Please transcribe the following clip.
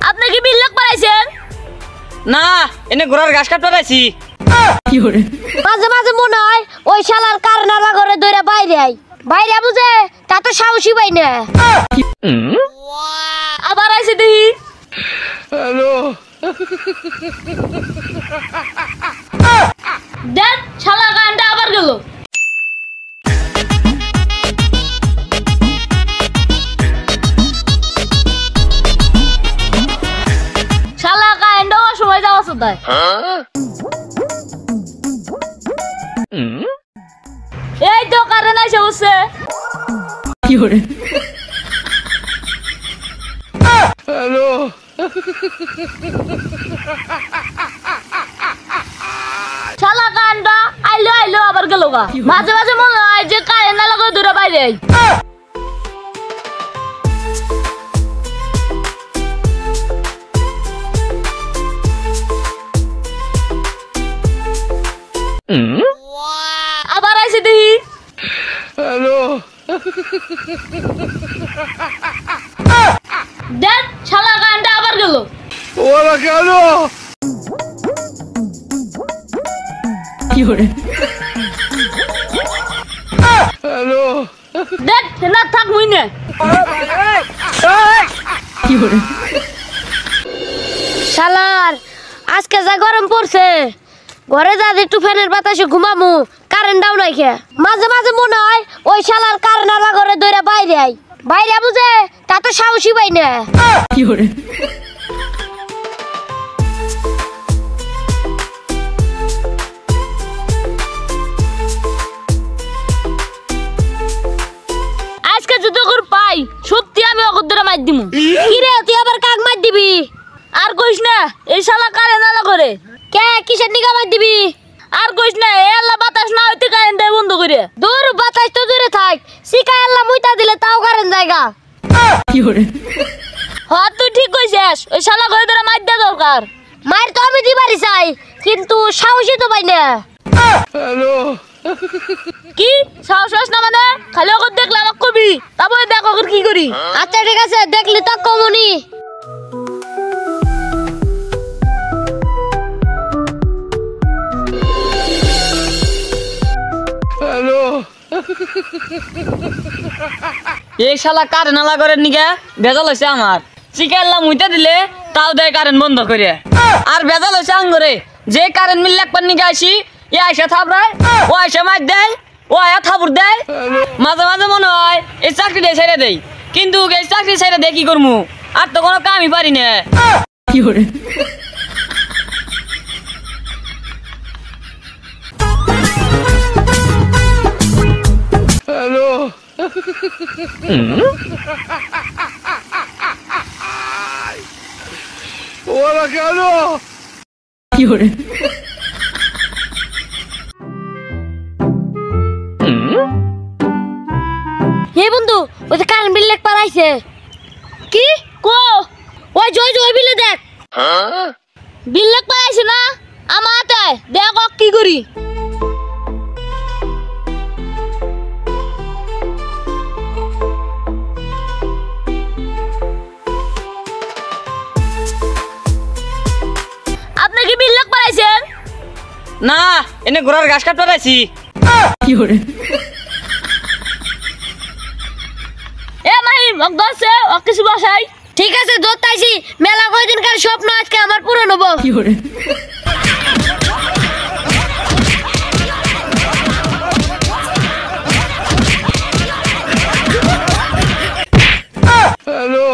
আপনি কি বিল্লাক পাইছেন? না, এনে ঘোড়ার ঘাস কাটতে পাইছি। মাঝে মাঝে মনে হয় ওই শালার কারনালা করে দইরা বাইরে আই। বাইরে বুঝে তা তো সাহসী পাই না। আবার আইছে দেখি। হ্যালো দেখ শালা গানটা আবার গেল। শালা গানটা সময় যাওয়া সদায়। এই তো কারণ আইসে বসে। হ্যালো শালা গানটা আইলো আইলো আবার গেল গা। মাঝে মাঝে মনে হয় যে কারেন্ট না লাগে দূরে বাইরে আই। আবার আইছে দেখি। হ্যালো দেখ শালা গানটা আবার গেল। ওরা কেন? হ্যালো দেখ না থাক মুই না। শালার আজকে যা গরম পড়ছে, ঘরে যা একটু ফ্যানের বাতাসে ঘুমামু, কারেন্ট ডাউন নাই খে। মাঝে মাঝে মনে হয় ওই শালার কারনালা করে দইরা বাইরে আই। বাইরে বুঝে তা তো সাহসী পাই না। আজকে যদি করে পাই সত্যি আমি অগদ্দরে মার দিমু। কি রে তুই আবার কাক মার দিবি? আর কইস না এই শালা কারনালা করে। কে কিসের নিগা মার দিবি? আর কইস না এ আল্লাহ বাতাস না হইতে কারেন্ট দেয় বন্ধ করে। দূর বাতাস তো দূরে থাক, সিকা আল্লাহ মুইতা দিলে তাও কারেন্ট জায়গা। হ্যাঁ তুই ঠিক কইছিস, ওই শালা ঘরে ধরে মার দেওয়া দরকার। মায়ের তো আমি দিবারই চাই, কিন্তু সাহসী তো পাই না। হ্যালো কি সাহস না মানে? খালি ওকে দেখলে আমাকে কবি, তারপরে দেখ ওকে কি করি। আচ্ছা ঠিক আছে, দেখলি তো কমনি। হ্যালো এই শালা কারেন্ট করে নিকে ভেজাল হয়েছে আমার। চিকাল্লা মুইতে দিলে তাও দেয় কারেন্ট বন্ধ করে। আর ভেজাল হয়েছে আঙ্গরে, যে কারেন্ট মিল একবার নিকে আসি এ আইসা থাপড়ায়, ও আইসা মার দেয়, ও আয়া থাপুর দেয়। মাঝে মাঝে মনে হয় এই চাকরিটা ছেড়ে দেয়, কিন্তু এই চাকরি ছেড়ে দিয়ে কি করবো? আর তো কোনো কামই পারি না। হ্যালো ওরা কেন? হে বন্ধু, ওই যে কারেন্ট বিল লেখ পারাইছে। কি কো? ওই জয় জয় বিলে দেখ। বিল লেখ পারাইছে না আমার হাতে, দেখ কি করি। আপনি কি বিল লেখ পারাইছেন? না, এনে ঘোড়ার ঘাস কাটতে পাইছি। এ মাহিম অগদছে কিছু বসাই। ঠিক আছে দোতাইছি, মেলা কয়দিনকার স্বপ্ন আজকে আমার পূরণ হবো। হ্যালো